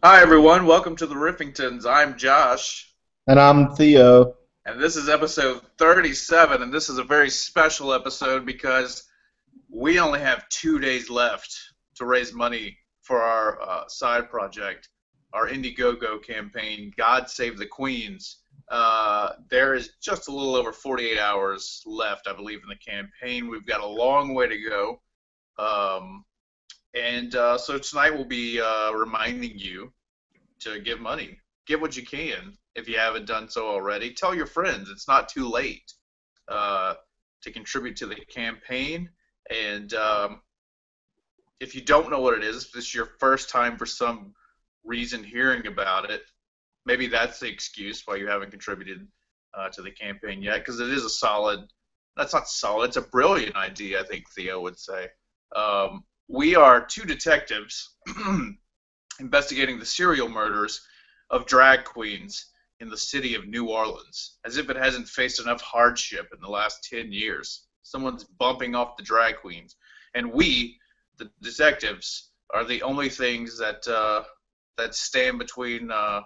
Hi, everyone. Welcome to the Riffingtons. I'm Josh, And I'm Theo. and this is episode 37. And this is a very special episode because we only have 2 days left to raise money for our side project, our Indiegogo campaign, God Save the Queens. There is just a little over 48 hours left, I believe, in the campaign. We've got a long way to go. Um, so tonight we'll be reminding you to give money. Give what you can if you haven't done so already. Tell your friends it's not too late uh, to contribute to the campaign. And if you don't know what it is, if this is your first time for some reason hearing about it, maybe that's the excuse why you haven't contributed to the campaign yet, because it is a solid, that's not solid, it's a brilliant idea, I think Theo would say. We are two detectives investigating the serial murders of drag queens in the city of New Orleans, as if it hasn't faced enough hardship in the last 10 years. Someone's bumping off the drag queens. And we, the detectives, are the only things that stand between uh,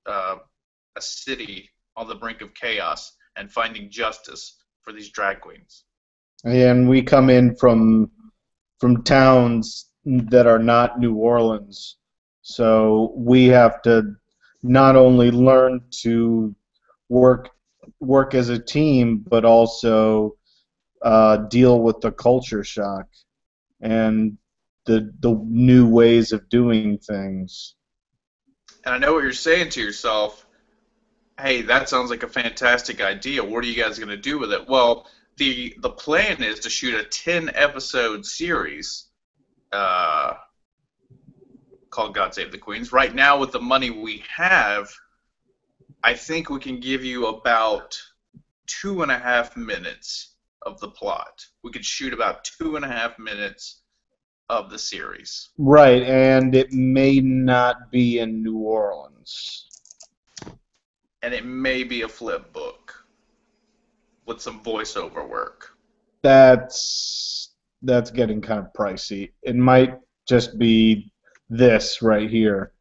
a city on the brink of chaos and finding justice for these drag queens. And we come in from towns that are not New Orleans. So we have to not only learn to work work as a team, but also deal with the culture shock and the new ways of doing things. And I know what you're saying to yourself. Hey, that sounds like a fantastic idea. What are you guys going to do with it? Well, the plan is to shoot a 10 episode series uh, called God Save the Queens. Right now, with the money we have, I think we can give you about 2.5 minutes of the plot. We could shoot about 2.5 minutes of the series, Right, and it may not be in New Orleans. and it may be a flip book with some voiceover work. That's getting kind of pricey. It might just be this right here.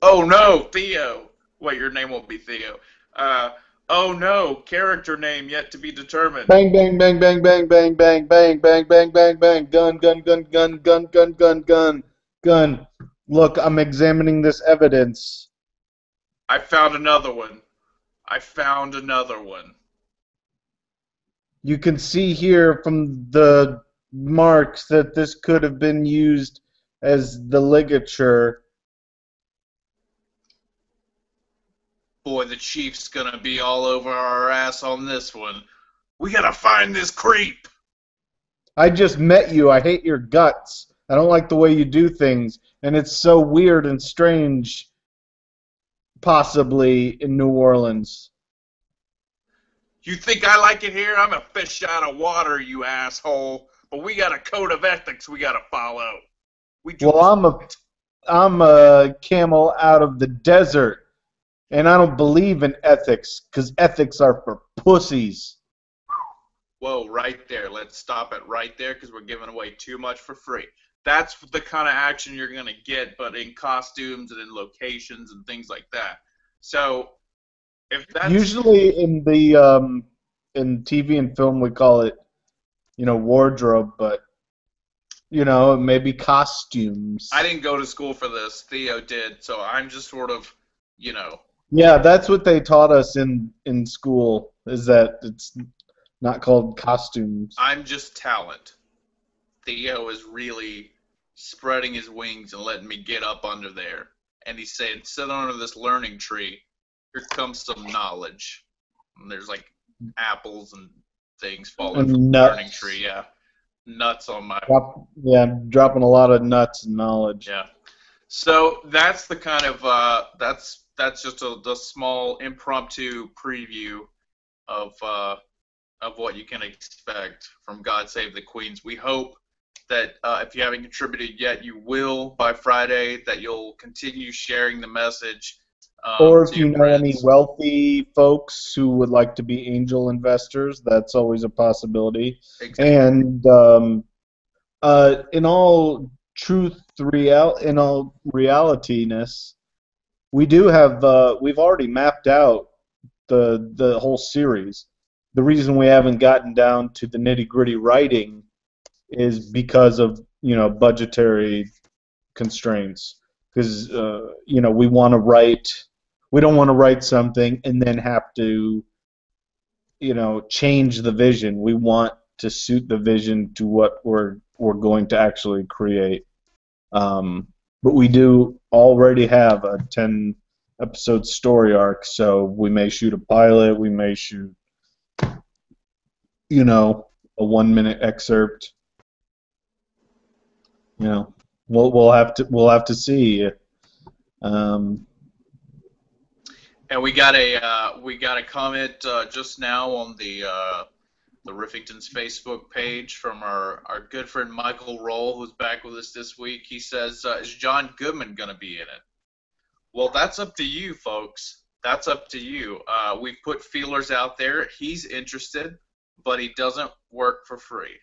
Oh no, Theo. Wait, your name won't be Theo. Uh, oh no, character name yet to be determined. Bang bang bang bang bang bang bang bang bang bang bang bang gun gun gun gun gun gun gun gun gun. Look, I'm examining this evidence. I found another one. I found another one. You can see here from the marks that this could have been used as the ligature. Boy, the chief's gonna be all over our ass on this one. We gotta find this creep. I just met you. I hate your guts. I don't like the way you do things, and it's so weird and strange, possibly in New Orleans. You think I like it here? I'm a fish out of water, you asshole. But we got a code of ethics we gotta follow. We do Well, this right. I'm a camel out of the desert, and I don't believe in ethics because ethics are for pussies. Whoa, right there. Let's stop it right there because we're giving away too much for free. That's the kind of action you're going to get, but in costumes and in locations and things like that. So, if that's. Usually in TV and film we call it, wardrobe, but maybe I costumes. didn't go to school for this, Theo did, so I'm just sort of, you know, Yeah, that's what they taught us in school, is that it's not called costumes. I'm just talent. Theo is really spreading his wings and letting me get up under there. And he's saying, sit under this learning tree. Here comes some knowledge. And there's like apples and things falling from And the learning tree. nuts. Yeah, nuts on my. Yeah, dropping a lot of nuts and knowledge. Yeah. So that's the kind of that's just the small impromptu preview of what you can expect from God Save the Queens. We hope that if you haven't contributed yet, you will by Friday. That you'll continue sharing the message Or to if your you know any friends. wealthy folks who would like to be angel investors, that's always a possibility. Exactly. And in all in all realityness, we do have we've already mapped out the whole series. The reason we haven't gotten down to the nitty gritty writing is because of budgetary constraints. Because we don't want to write something and then have to change the vision. We want to suit the vision to what we're going to actually create. But we do already have a 10 episode story arc, so we may shoot a pilot, we may shoot, a 1 minute excerpt. We'll have to see. Um, And we got a comment just now on the Riffingtons Facebook page from our good friend Michael Roll, who's back with us this week. He says, "Is John Goodman going to be in it?" Well, that's up to you, folks. That's up to you. We've put feelers out there. He's interested, but he doesn't work for free.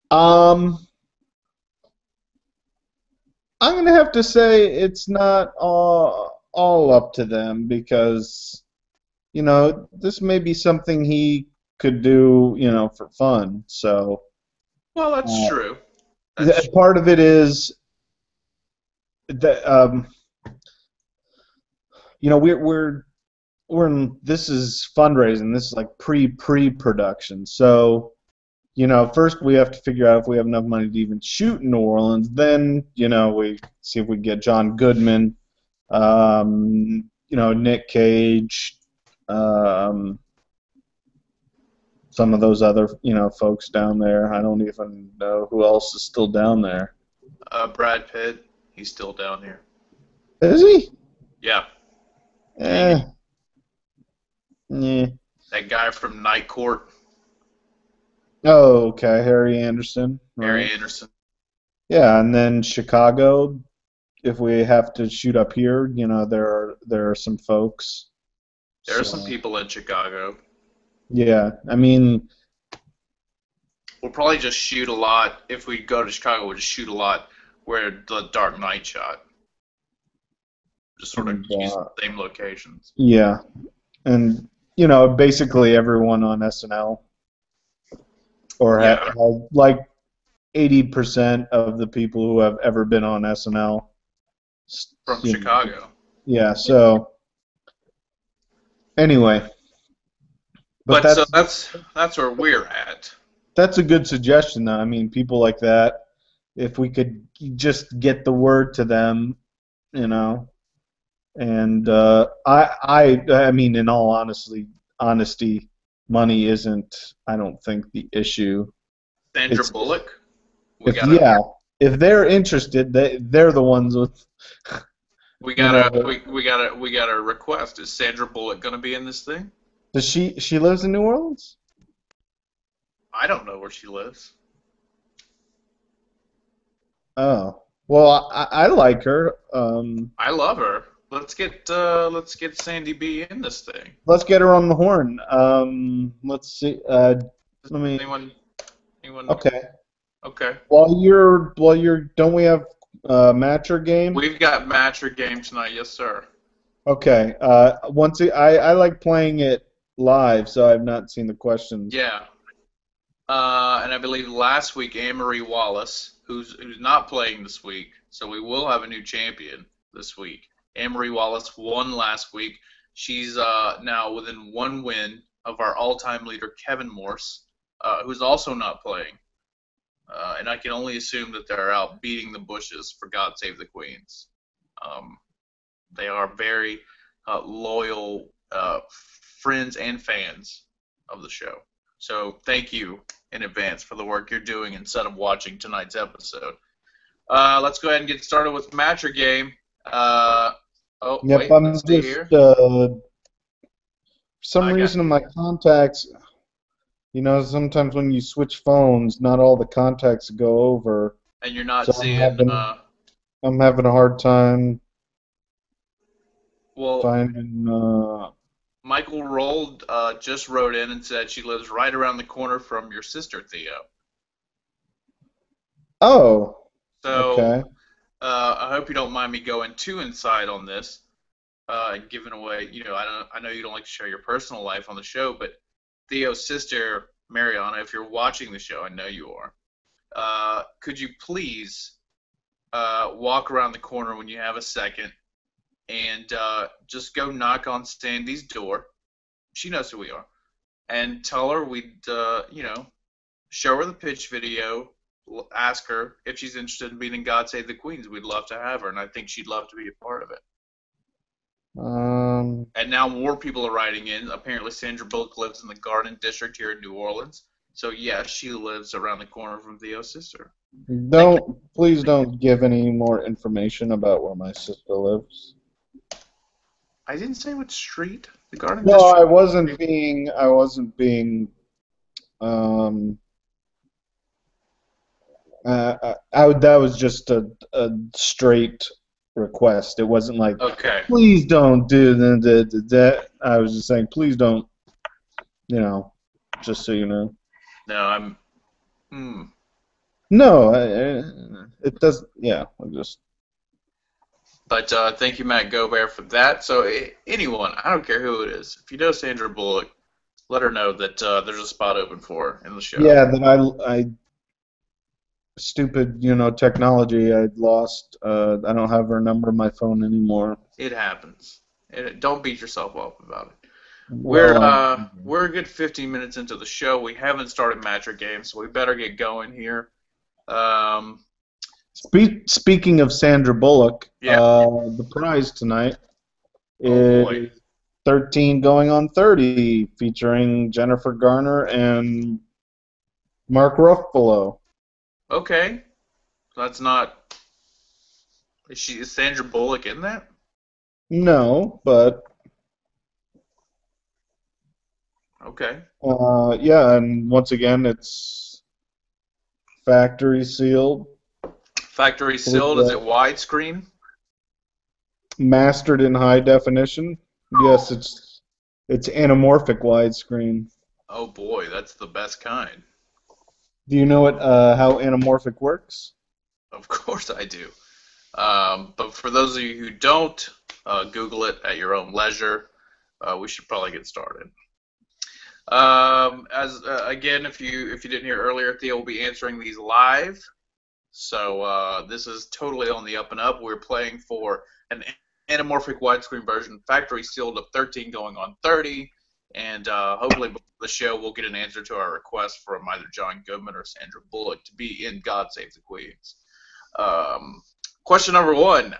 I'm gonna have to say it's not all up to them because this may be something he could do for fun. So Well, that's true. Part of it is that we're in, this is fundraising. This is like pre-production. So first we have to figure out if we have enough money to even shoot in New Orleans. Then we see if we can get John Goodman, Nick Cage, some of those other folks down there. I don't even know who else is still down there. Brad Pitt, he's still down here. Is he? Yeah. Yeah. That guy from Night Court. Oh, okay. Harry Anderson. Harry Anderson. Yeah, and then Chicago. If we have to shoot up here, there are some folks. There are some people in Chicago. Yeah, I mean, we'll probably just shoot a lot. If we go to Chicago, we'll just shoot a lot where the Dark Knight shot. Just sort of use the same locations. Yeah, and basically everyone on SNL, or like 80% of the people who have ever been on SNL from Chicago. Yeah. So anyway. But that's where we're at. That's a good suggestion, though. I mean, people like that, if we could just get the word to them, and I mean, in all honesty, money isn't, I don't think, the issue. Sandra Bullock? If they're interested, they're the ones with. We got a request. Is Sandra Bullock going to be in this thing? Does she lives in New Orleans? I don't know where she lives. Oh, well, I like her. I love her. Let's get Sandy B in this thing. Let's get her on the horn. Let's see. Anyone? Okay. Okay. While you're don't we have match or game? We've got match or game tonight, yes sir. Okay. I like playing it live, so I've not seen the questions. Yeah. And I believe last week Anne-Marie Wallace, who's not playing this week, so we will have a new champion this week. Anne-Marie Wallace won last week. She's now within one win of our all-time leader Kevin Morse, who's also not playing. And I can only assume that they're out beating the bushes for God Save the Queens. They are very loyal friends and fans of the show. So thank you in advance for the work you're doing instead of watching tonight's episode. Let's go ahead and get started with match or game. I'm just for some reason in my contacts. Sometimes when you switch phones, not all the contacts go over. And you're not seeing. I'm having a hard time. Well, finding. Michael Roll just wrote in and said she lives right around the corner from your sister, Theo. Oh. So, okay. I hope you don't mind me going too inside on this, and giving away. I know you don't like to share your personal life on the show, but Theo's sister, Mariana, if you're watching the show, I know you are. Could you please walk around the corner when you have a second and just go knock on Sandy's door? She knows who we are, and tell her show her the pitch video, ask her if she's interested in being in God Save the Queens. We'd love to have her, and I think she'd love to be a part of it. Um, And now more people are writing in. Apparently, Sandra Bullock lives in the Garden District here in New Orleans. So, yes, she lives around the corner from Theo's sister. Thank you. please don't give any more information about where my sister lives. I didn't say what street. The Garden No, District. I wasn't being, um, that was just a straight request. It wasn't like, Okay. please don't do that. I was just saying, please don't, just so you know. No, I'm. Hmm. No, it doesn't. Yeah, I just. But thank you, Matt Gobert, for that. So, anyone, I don't care who it is, if you know Sandra Bullock, let her know that there's a spot open for her in the show. Yeah, that I stupid, technology. I lost. I don't have her number on my phone anymore. It happens. Don't beat yourself up about it. We're Well, we're a good 15 minutes into the show. We haven't started match or game, so we better get going here. Um, speaking of Sandra Bullock, yeah. the prize tonight Oh boy. is 13 going on 30, featuring Jennifer Garner and Mark Ruffalo. Okay. That's not. Is Sandra Bullock in that? No, but Okay. yeah, and once again, it's factory sealed, Factory sealed. Is it widescreen? mastered in high definition. Yes, it's anamorphic widescreen. Oh boy, that's the best kind. Do you know how anamorphic works? Of course I do. But for those of you who don't, Google it at your own leisure. We should probably get started. As again, if you didn't hear earlier, Theo will be answering these live. So this is totally on the up and up. We're playing for an anamorphic widescreen version, factory sealed of 13 going on 30, and hopefully before the show we'll get an answer to our request from either John Goodman or Sandra Bullock to be in God Save the Queens. Question number one: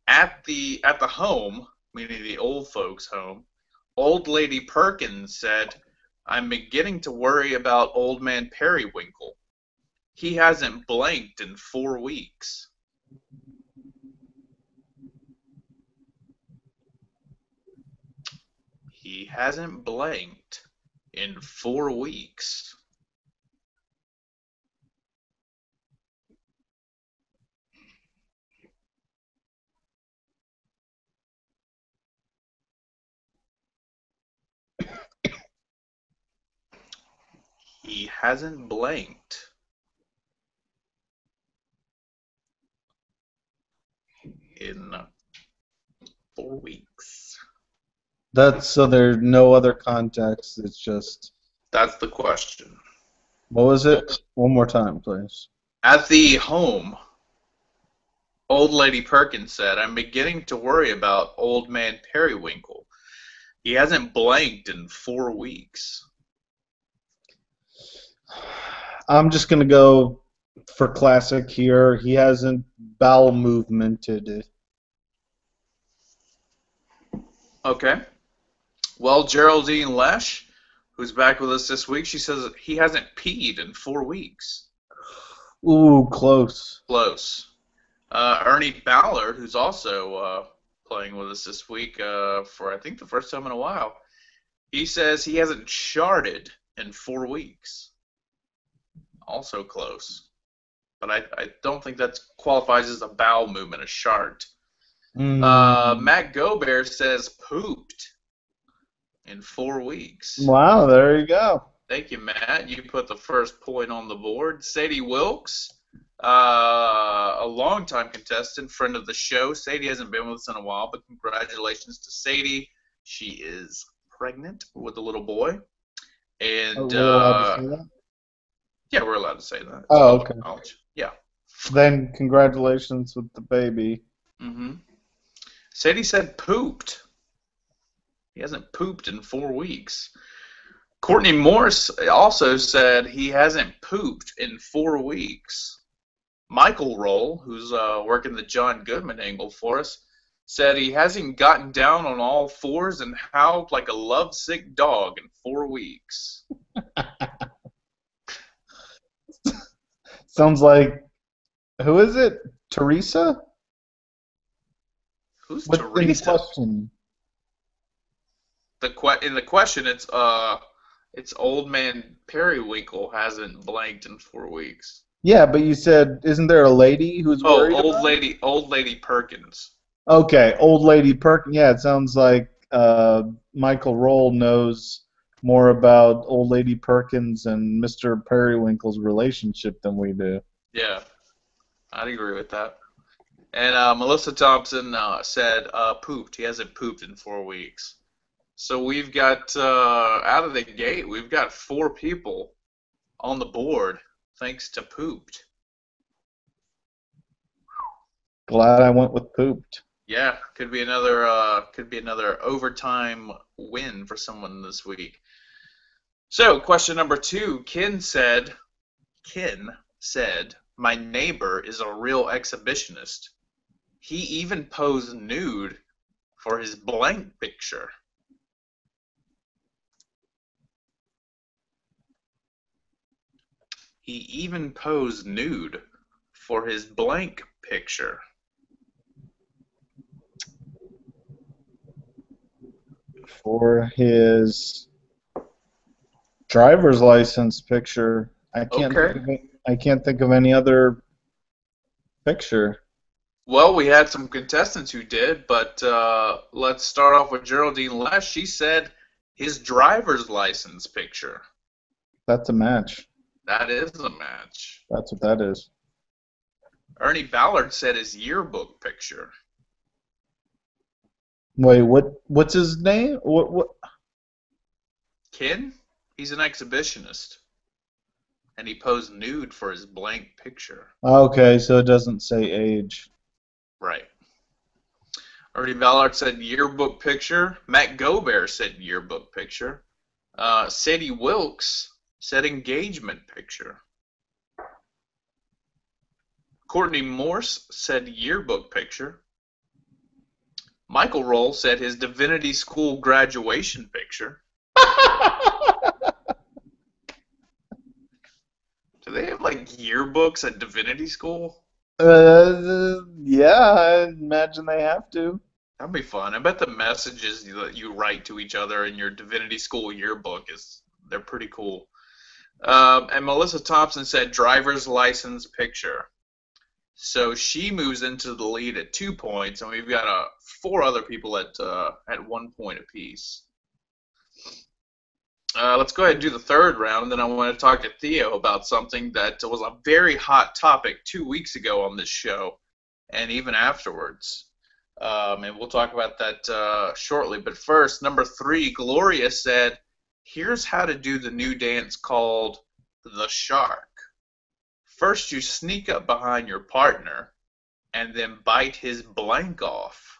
at the home, meaning the old folks' home, old lady Perkins said, "I'm beginning to worry about old man Periwinkle. He hasn't blanked in 4 weeks." He hasn't blanked in 4 weeks. He hasn't blanked in 4 weeks. That's so there's no other context. It's just That's the question. what was it? One more time, please. At the home, old lady Perkins said, "I'm beginning to worry about old man Periwinkle. He hasn't blanked in 4 weeks." I'm just gonna go for classic here. He hasn't bowel movemented. Okay. Well, Geraldine Lesh, who's back with us this week, she says he hasn't peed in 4 weeks. Ooh, close. Close. Ernie Ballard, who's also playing with us this week for, I think, the first time in a while, he says he hasn't sharted in 4 weeks. Also close. But I don't think that qualifies as a bowel movement, a shart. Matt Gobert says pooped in 4 weeks. Wow, there you go. Thank you, Matt. You put the first point on the board. Sadie Wilkes, a longtime contestant, friend of the show. Sadie hasn't been with us in a while, but congratulations to Sadie. She is pregnant with a little boy. Are And we allowed to say that? yeah, we're allowed to say that. It's Oh, public okay. knowledge. Yeah. Then congratulations with the baby. Mm-hmm. Sadie said pooped. He hasn't pooped in 4 weeks. Courtney Morse also said he hasn't pooped in 4 weeks. Michael Roll, who's working the John Goodman angle for us, said he hasn't gotten down on all fours and howled like a lovesick dog in 4 weeks. Sounds like, who is it? Teresa? Who's What's in the Teresa? question? In the question, it's old man Periwinkle hasn't blanked in 4 weeks. Yeah, but you said, isn't there a lady who's Oh, worried about it? old lady Perkins. Okay, old lady Perkin. Yeah, it sounds like Michael Roll knows more about old lady Perkins and Mr. Periwinkle's relationship than we do. Yeah, I'd agree with that. And Melissa Thompson said pooped. He hasn't pooped in 4 weeks. So we've got out of the gate, we've got 4 people on the board thanks to pooped. Glad I went with pooped. Yeah, could be another overtime win for someone this week. So question number 2, Ken said, my neighbor is a real exhibitionist. He even posed nude for his blank picture. He even posed nude for his blank picture. For his driver's license picture, Okay. I can't think of any other picture. Well, we had some contestants who did, but let's start off with Geraldine Lesh. She said his driver's license picture. That's a match. That is a match. That's what that is. Ernie Ballard said his yearbook picture. Wait, what's his name? What Ken, he's an exhibitionist, and he posed nude for his blank picture. Okay, so it doesn't say age. Right. Ernie Ballard said yearbook picture. Matt Gobert said yearbook picture. Sadie Wilkes said engagement picture. Courtney Morse said yearbook picture. Michael Roll said his divinity school graduation picture. Do they have like yearbooks at divinity school? Yeah, I imagine they have to. That'd be fun. I bet the messages that you write to each other in your divinity school yearbook they're pretty cool. And Melissa Thompson said driver's license picture. So she moves into the lead at 2 points, and we've got 4 other people at 1 point apiece. Let's go ahead and do the third round, and then I want to talk to Theo about something that was a very hot topic 2 weeks ago on this show, and even afterwards. And we'll talk about that shortly. But first, number 3, Gloria said, here's how to do the new dance called the shark. First, you sneak up behind your partner and then bite his blank off.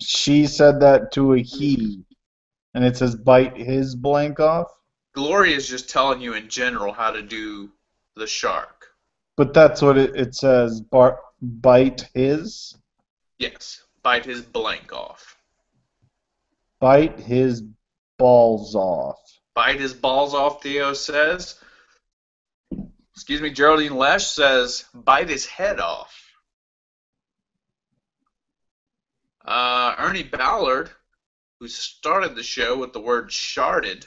She said that to a he, and it says bite his blank off. Gloria is just telling you in general how to do the shark. But that's what it says. Bite his. Yes, bite his blank off. Bite his balls off. Bite his balls off, Theo says. Excuse me, Geraldine Lesh says, bite his head off. Ernie Ballard, who started the show with the word sharded,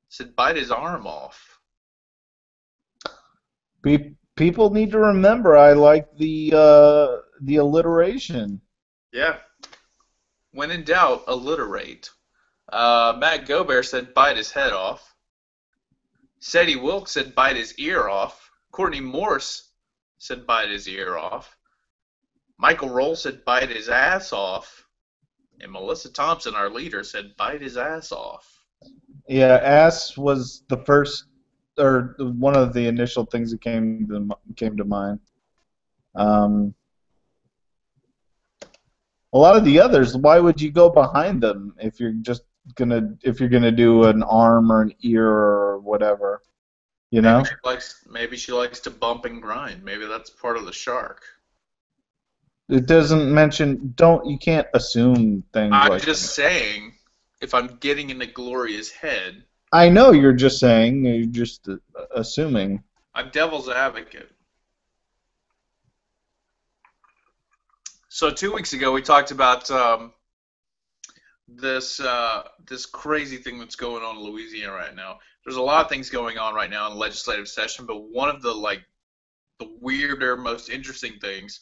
said bite his arm off. People need to remember I like the alliteration. Yeah. When in doubt, alliterate. Matt Gobert said bite his head off. Sadie Wilkes said bite his ear off. Courtney Morse said bite his ear off. Michael Roll said bite his ass off. And Melissa Thompson, our leader, said bite his ass off. Yeah, ass was the first, or one of the initial things that came to mind. A lot of the others, why would you go behind them if you're gonna do an arm or an ear or whatever? You know? Maybe she likes to bump and grind. Maybe that's part of the shark. It doesn't mention. You can't assume things I'm like just that. saying, if I'm getting into Gloria's head, I know you're just saying. You're just assuming. I'm devil's advocate. So 2 weeks ago, we talked about this crazy thing that's going on in Louisiana right now. There's a lot of things going on right now in the legislative session, but one of the weirder, most interesting things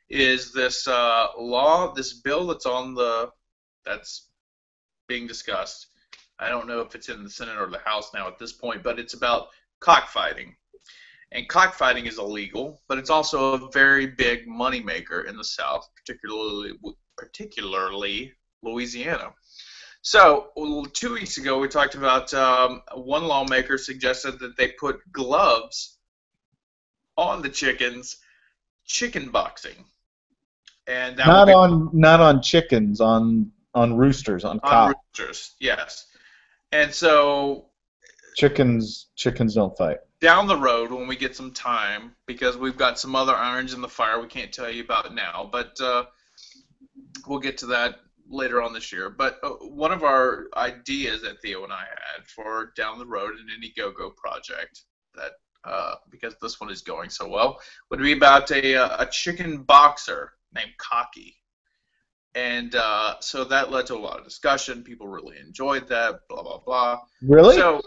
is this this bill that's being discussed. I don't know if it's in the Senate or the House now at this point, but it's about cockfighting. And cockfighting is illegal, but it's also a very big moneymaker in the South, particularly Louisiana. So 2 weeks ago, we talked about one lawmaker suggested that they put gloves on the chicken boxing, and that Not would be on chickens, on roosters, on on cock. roosters, yes. And so Chickens don't fight. down the road when we get some time, because we've got some other irons in the fire we can't tell you about now, but we'll get to that later on this year. But one of our ideas that Theo and I had for down the road an Indiegogo project that because this one is going so well would be about a chicken boxer named Cocky. And so that led to a lot of discussion. People really enjoyed that, blah, blah, blah. Really? So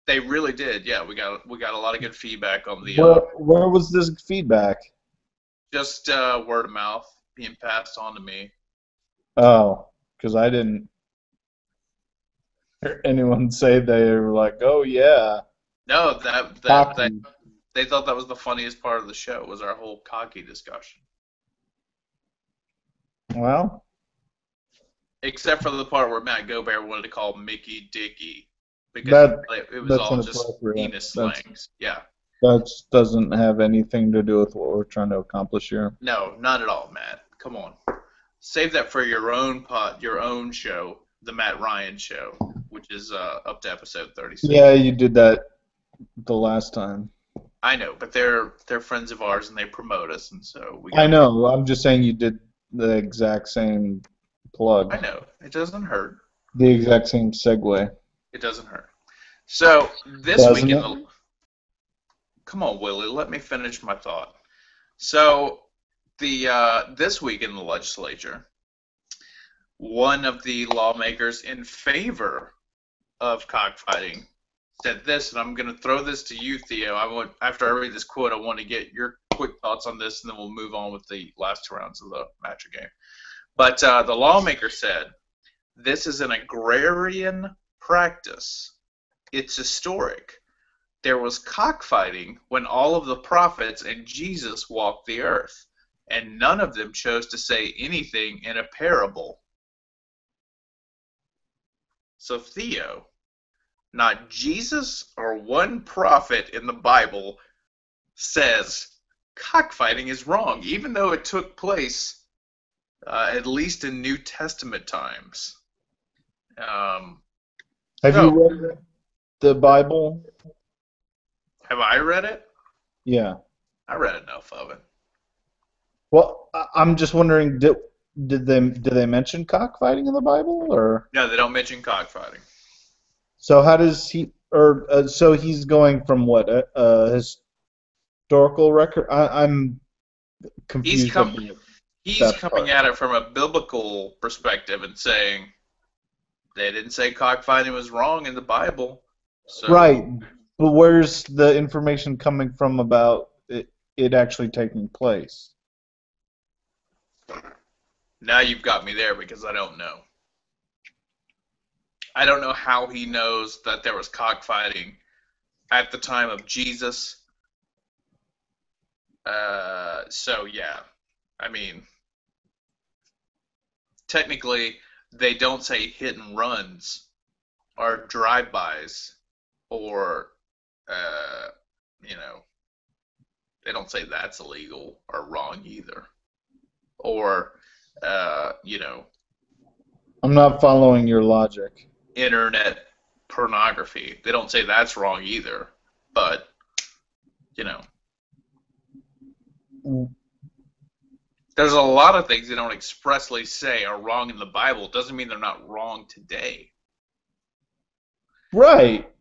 they really did. Yeah, we got a lot of good feedback on the Where was this feedback? just word of mouth being passed on to me. Oh, because I didn't hear anyone say they were like, "Oh yeah, No, cocky." they thought that was the funniest part of the show was our whole Cocky discussion. Well, Except for the part where Matt Gobert wanted to call Mickey Dicky because it was that's all just inappropriate. penis slangs. Yeah. That doesn't have anything to do with what we're trying to accomplish here. No, not at all, Matt. Come on. Save that for your own show, the Matt Ryan Show, which is up to episode 36. Yeah, you did that the last time. I know, but they're friends of ours and they promote us, and so we. I know. I'm just saying you did the exact same plug. I know. It doesn't hurt. The exact same segue. It doesn't hurt. So this Doesn't week it? come on, Willie, let me finish my thought. So this week in the legislature, one of the lawmakers in favor of cockfighting said this, and I'm going to throw this to you, Theo. After I read this quote, I want to get your quick thoughts on this, and then we'll move on with the last two rounds of the match game. But the lawmaker said, "This is an agrarian practice. It's historic. There was cockfighting when all of the prophets and Jesus walked the earth, and none of them chose to say anything in a parable." So, Theo, not Jesus or one prophet in the Bible says cockfighting is wrong, even though it took place at least in New Testament times. Have you read the Bible? Have I read it? Yeah. I read enough of it. Well, I'm just wondering, did they mention cockfighting in the Bible, or? No, they don't mention cockfighting. So how does he, or so he's going from what, a historical record? I'm confused. He's coming at it from a biblical perspective and saying they didn't say cockfighting was wrong in the Bible. So. Right, but where's the information coming from about it actually taking place? Now you've got me there because I don't know. I don't know how he knows that there was cockfighting at the time of Jesus. So yeah, I mean, technically, they don't say hit and runs or drive-bys or, uh, you know, they don't say that's illegal or wrong either. Or, you know, I'm not following your logic. internet pornography. They don't say that's wrong either. But, you know, there's a lot of things they don't expressly say are wrong in the Bible. Doesn't mean they're not wrong today. Right.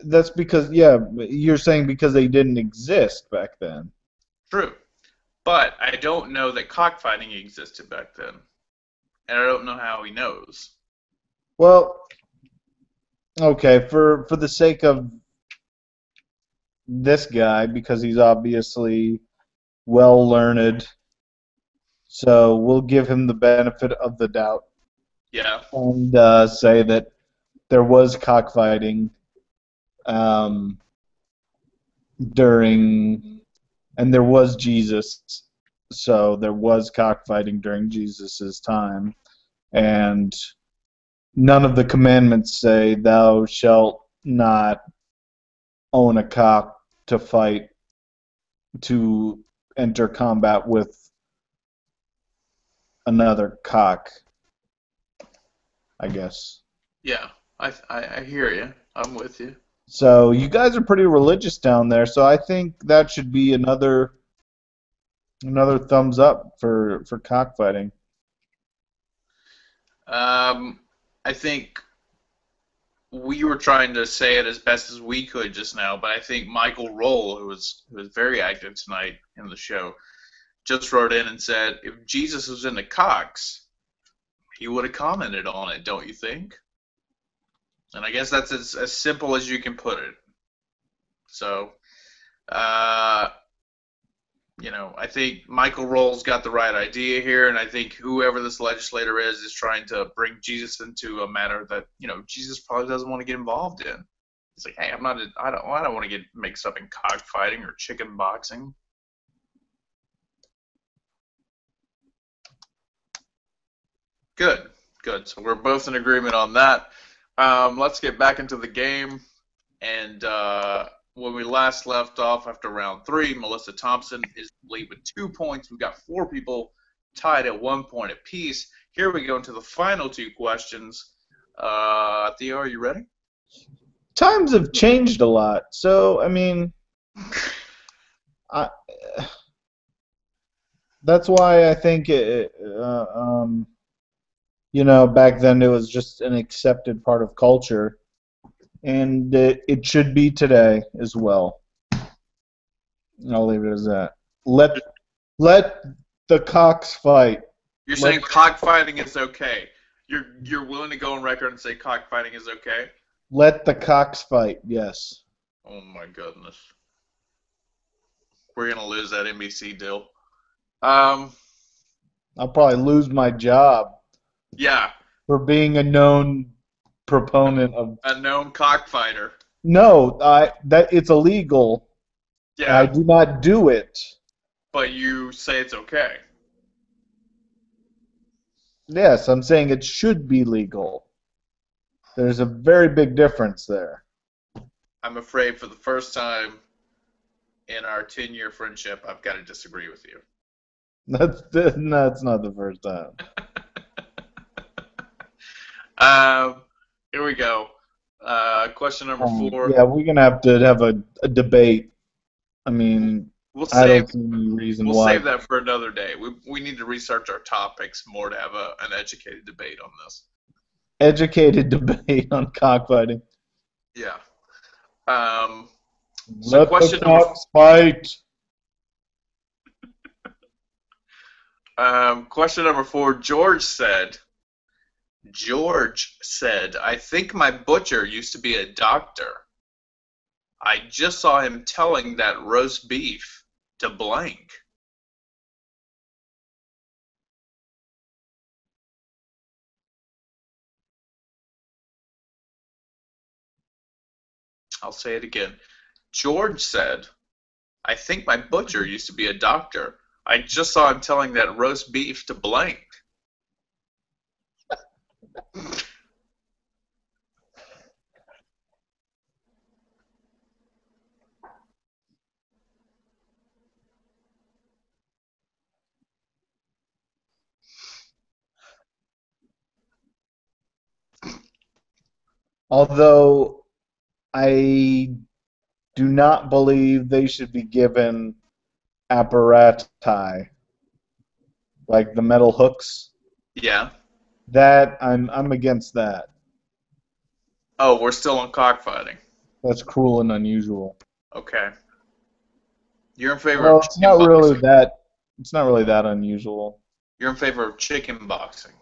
That's because, yeah, you're saying because they didn't exist back then. True. But I don't know that cockfighting existed back then. And I don't know how he knows. Well, okay, for the sake of this guy, because he's obviously well learned, so we'll give him the benefit of the doubt Yeah. and say that there was cockfighting um, during, and there was Jesus, so there was cockfighting during Jesus's time, and none of the commandments say thou shalt not own a cock to fight to enter combat with another cock, I guess. Yeah. I hear you. I'm with you. So you guys are pretty religious down there, so I think that should be another thumbs up for cockfighting. Um, I think we were trying to say it as best as we could just now, but I think Michael Roll, who was very active tonight in the show, just wrote in and said if Jesus was into cocks, he would have commented on it, don't you think? And I guess that's as simple as you can put it. So, uh, I think Michael Roll's got the right idea here, and I think whoever this legislator is trying to bring Jesus into a matter that Jesus probably doesn't want to get involved in. He's like, hey, I don't want to get mixed up in cockfighting or chicken boxing. Good, good. So we're both in agreement on that. Let's get back into the game. And when we last left off after round 3, Melissa Thompson is lead with 2 points. We've got 4 people tied at 1 point apiece. Here we go into the final 2 questions. Theo, are you ready? Times have changed a lot, so I mean, I, that's why I think back then it was just an accepted part of culture, and it should be today as well. I'll leave it as that. Let the cocks fight. You're saying cockfighting is okay. You're willing to go on record and say cockfighting is okay? Let the cocks fight, yes. Oh my goodness. We're gonna lose that NBC deal. I'll probably lose my job. Yeah. For being a known proponent of a known cockfighter. No, that it's illegal. Yeah. I do not do it. But you say it's okay. Yes, I'm saying it should be legal. There's a very big difference there. I'm afraid for the first time in our 10-year friendship, I've got to disagree with you. That's not the first time. Here we go. Question number 4. Yeah, we're gonna have to have a debate. I mean, I don't see any reason why. We'll save that for another day. We need to research our topics more to have an educated debate on this. Educated debate on cockfighting. Yeah. So let the cocks fight. Question number 4. George said, I think my butcher used to be a doctor. I just saw him telling that roast beef to blank. I'll say it again. George said, I think my butcher used to be a doctor. I just saw him telling that roast beef to blank. Although I do not believe they should be given apparati, like the metal hooks. Yeah. That I'm against that. Oh, we're still on cockfighting. That's cruel and unusual. Okay. You're in favor of Well, it's chicken not really boxing. that. It's not really that unusual. You're in favor of chicken boxing.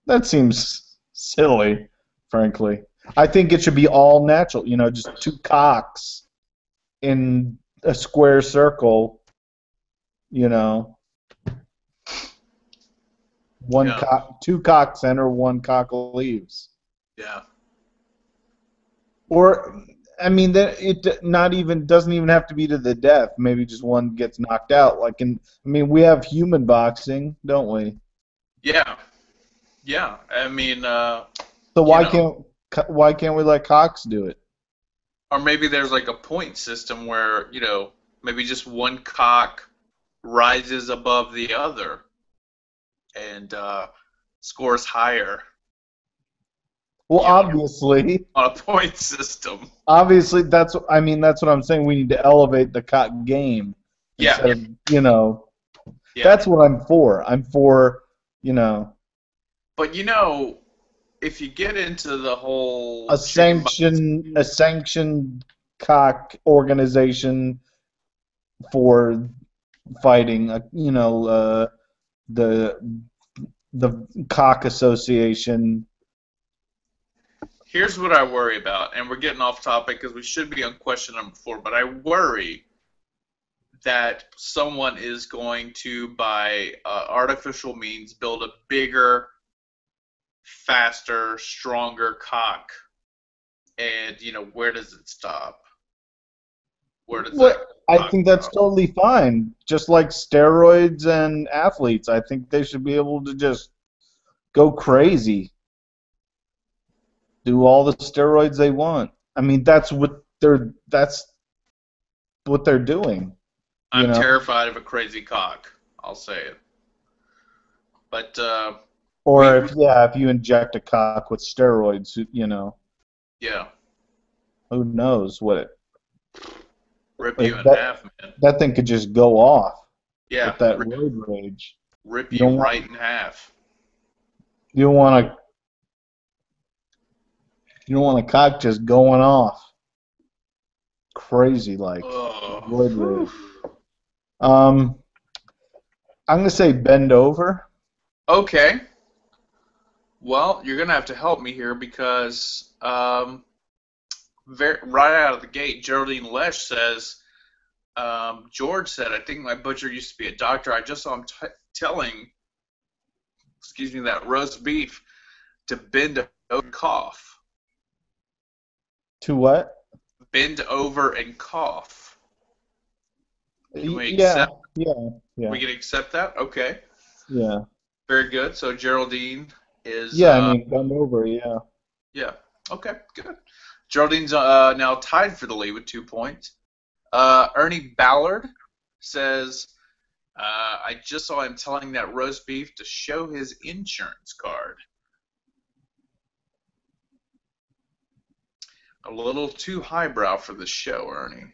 That seems silly, frankly. I think it should be all natural. Just two cocks in a square circle. You know, one Yeah. cock, two cocks enter, one cock leaves. Yeah. Or, I mean, that it not even doesn't even have to be to the death. Maybe just one gets knocked out. I mean, we have human boxing, don't we? Yeah. Yeah. I mean, So you why know, can't we let cocks do it? or maybe there's like a point system where, maybe just one cock rises above the other and scores higher, Well, you know, obviously, on a point system. obviously that's what I'm saying. We need to elevate the cock game Yeah. instead of Yeah. that's what I'm for. I'm for you know But if you get into the a whole chicken sanction a sanctioned cock organization for fighting. The the cock association. Here's what I worry about, and we're getting off topic because we should be on question number 4, but I worry that someone is going to, by artificial means, build a bigger, faster, stronger cock. And, where does it stop? Where does that What I cock think that's stop? totally fine. Just like steroids and athletes, I think they should be able to just go crazy, do all the steroids they want. I mean, that's what they're doing, you I'm know. terrified of a crazy cock. I'll say it. But Or we if you inject a cock with steroids, yeah, who knows what rip you like in half, man. that thing could just go off Yeah, with that road rage. rip You you don't want right in half. you don't want a you don't want a cock just going off crazy like Oh, roid whew. rage. Um, I'm gonna say bend over. Okay. Well, you're gonna have to help me here because right out of the gate, Geraldine Lesh says, George said, I think my butcher used to be a doctor. I just saw him telling, excuse me, that roast beef to bend over and cough. To what? Bend over and cough. Can we Yeah, accept? yeah, yeah, We can accept that? Okay. yeah. Very good. So Geraldine is, Yeah, I mean bend over. Yeah. yeah. Okay, good. Geraldine's now tied for the lead with 2 points. Ernie Ballard says, I just saw him telling that roast beef to show his insurance card. A little too highbrow for the show, Ernie.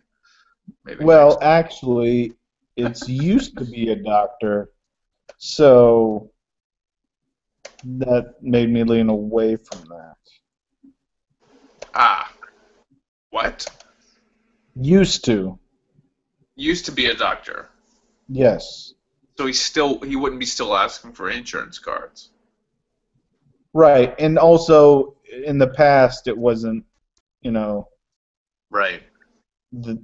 Maybe Well, next. actually, it's used to be a doctor, so that made me lean away from that. Ah, what? Used to, Used to be a doctor. yes. So he wouldn't be still asking for insurance cards. Right, and also in the past it wasn't, you know, Right. the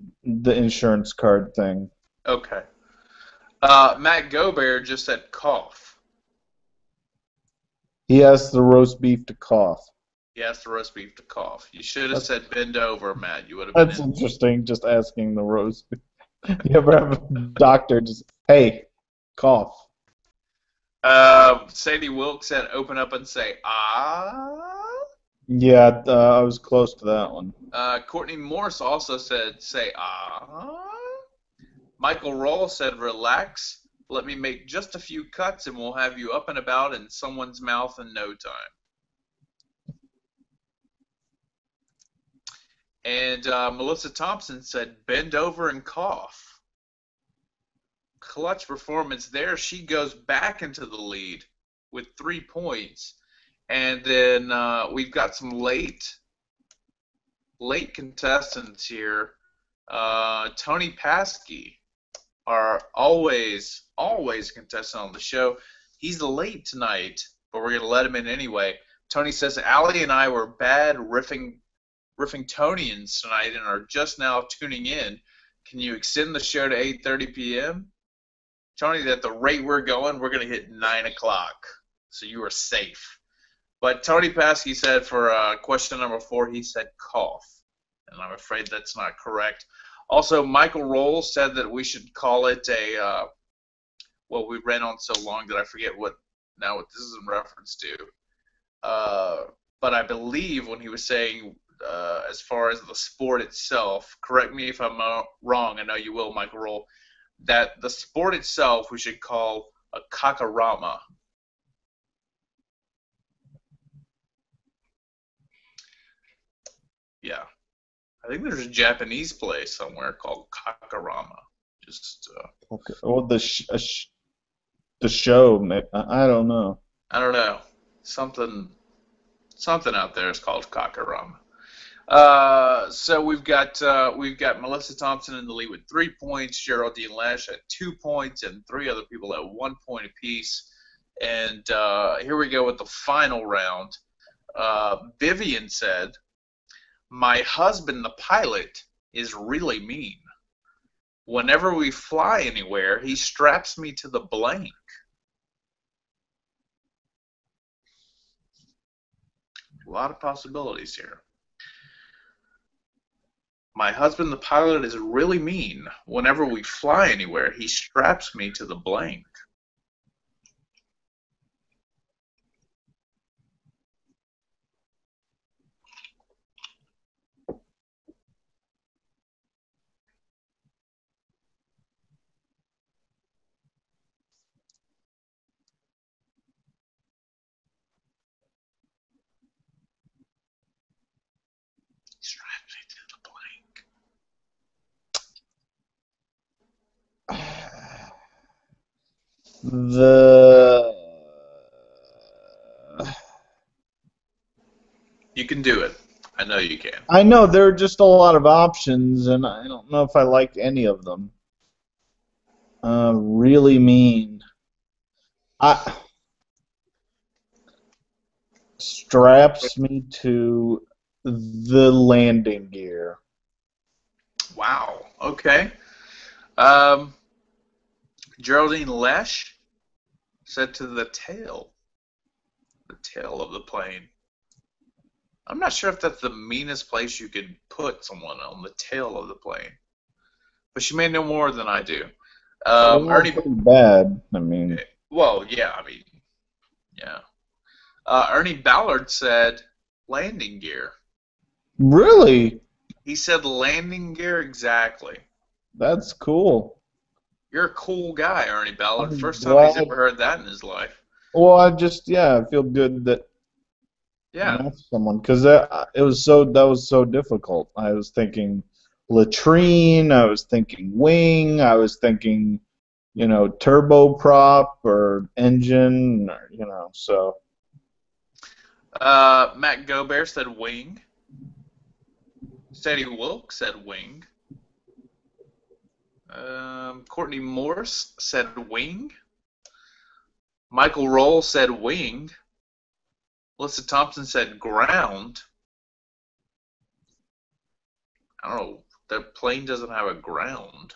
insurance card thing. Okay. Matt Gobert just said cough. He asked the roast beef to cough. He asked the roast beef to cough. You should have That's said bend over, Matt. You would have been that's in. interesting. Just asking the roast. You ever have a doctor just, hey, cough? Sadie Wilkes said open up and say, ah. Yeah, I was close to that one. Courtney Morse also said, say, ah. Michael Roll said, relax. Let me make just a few cuts and we'll have you up and about in someone's mouth in no time. And Melissa Thompson said, bend over and cough. Clutch performance there. She goes back into the lead with 3 points. And then we've got some late contestants here. Tony Paskey, our always contestant on the show. He's late tonight, but we're going to let him in anyway. Tony says, Allie and I were bad Riffingtonians tonight and are just now tuning in. Can you extend the show to 8:30 p.m.? Tony, at the rate we're going to hit 9 o'clock, so you are safe. But Tony Paskey said for question number 4, he said cough, and I'm afraid that's not correct. Also, Michael Rolls said that we should call it a, well, we ran on so long that I forget what this is in reference to. But I believe when he was saying, as far as the sport itself, correct me if I'm wrong, I know you will, Michael Roll, that the sport itself we should call a kakarama. Yeah. I think there's a Japanese place somewhere called kakarama. Just Okay. Well, the show, I don't know. I don't know. Something out there is called kakarama. So we've got Melissa Thompson in the lead with 3 points, Geraldine Lash at 2 points, and 3 other people at 1 point apiece. And here we go with the final round. Vivian said, my husband, the pilot, is really mean. Whenever we fly anywhere, he straps me to the blank. A lot of possibilities here. My husband, the pilot, is really mean. Whenever we fly anywhere, he straps me to the blank. Straps me to the blank. The You can do it. I know you can. I know there are just a lot of options, and I don't know if I like any of them. Really mean. Straps me to the landing gear. Wow. Okay. Geraldine Lesh said to the tail of the plane. I'm not sure if that's the meanest place you could put someone, on the tail of the plane, but she may know more than I do. Ernie, Pretty bad. I mean, well, yeah, I mean, yeah. Ernie Ballard said landing gear. really, He said landing gear exactly. that's cool. You're a cool guy, Ernie Ballard. I'm First time he's glad. ever heard that in his life. Well, I feel good that Yeah. I asked someone because that was so difficult. I was thinking latrine. I was thinking wing. I was thinking, turboprop or engine, or, so. Matt Gobert said wing. Sadie Wilkes said wing. Courtney Morse said wing. Michael Roll said wing. Melissa Thompson said ground. I don't know. The plane doesn't have a ground.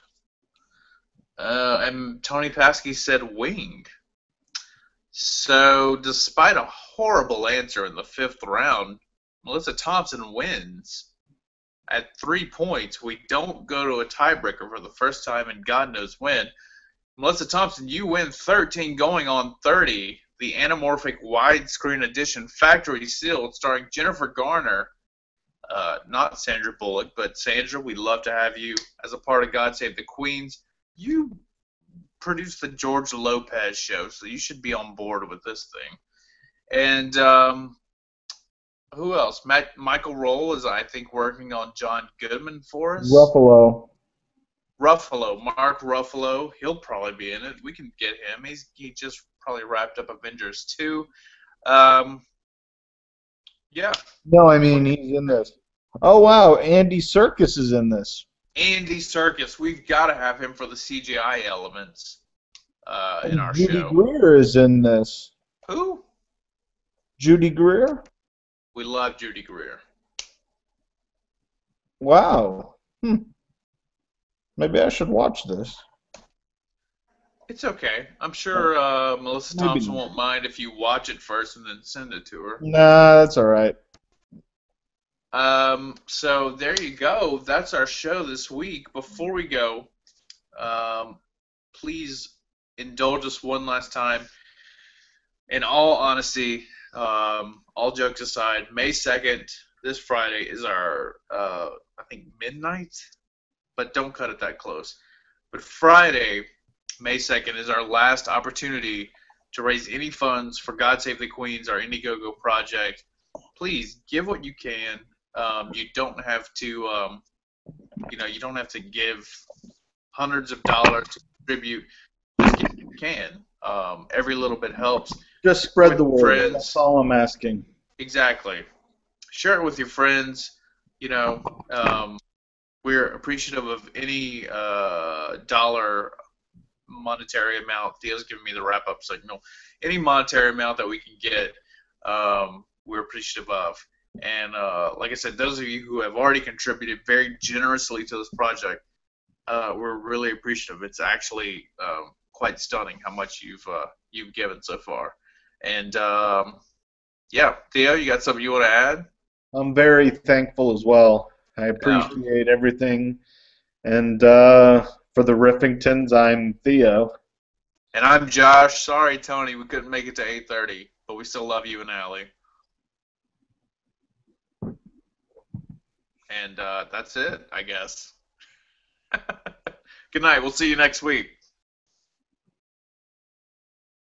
And Tony Paskey said wing. So, despite a horrible answer in the 5th round, Melissa Thompson wins at 3 points. We don't go to a tiebreaker for the first time in God knows when. Melissa Thompson, you win 13 going on 30. The anamorphic widescreen edition, factory sealed, starring Jennifer Garner. Not Sandra Bullock, but Sandra, we'd love to have you as a part of God Save the Queens. You produced the George Lopez show, so you should be on board with this thing. And who else? Michael Roll is, I think, working on John Goodman for us. Ruffalo. Ruffalo, Mark Ruffalo, he'll probably be in it. We can get him. He just probably wrapped up Avengers 2. Yeah. No, I mean he's in this. Oh wow, Andy Serkis is in this. Andy Serkis, we've got to have him for the CGI elements in our Judy show. Greer is in this. Who? Judy Greer? We love Judy Greer. Wow. Maybe I should watch this. It's okay. I'm sure Melissa Maybe Thompson not. won't mind if you watch it first and then send it to her. Nah, that's all right. So there you go. That's our show this week. Before we go, please indulge us one last time. In all honesty, all jokes aside, May 2nd, this Friday, is our, I think, midnight? But don't cut it that close. But Friday, May 2nd, is our last opportunity to raise any funds for God Save the Queens, our Indiegogo project. Please give what you can. You don't have to, you don't have to give hundreds of dollars to contribute. Just give what you can. Every little bit helps. Just spread the word. Friends. That's all I'm asking. Exactly. Share it with your friends. We're appreciative of any dollar monetary amount. Theo's giving me the wrap-up signal. Any monetary amount that we can get, we're appreciative of. And like I said, those of you who have already contributed very generously to this project, we're really appreciative. It's actually quite stunning how much you've given so far. And yeah, Theo, you got something you want to add? I'm very thankful as well. I appreciate everything. And for the Riffingtons, I'm Theo. And I'm Josh. Sorry, Tony, we couldn't make it to 8:30, but we still love you and Allie. And that's it, I guess. Good night. We'll see you next week.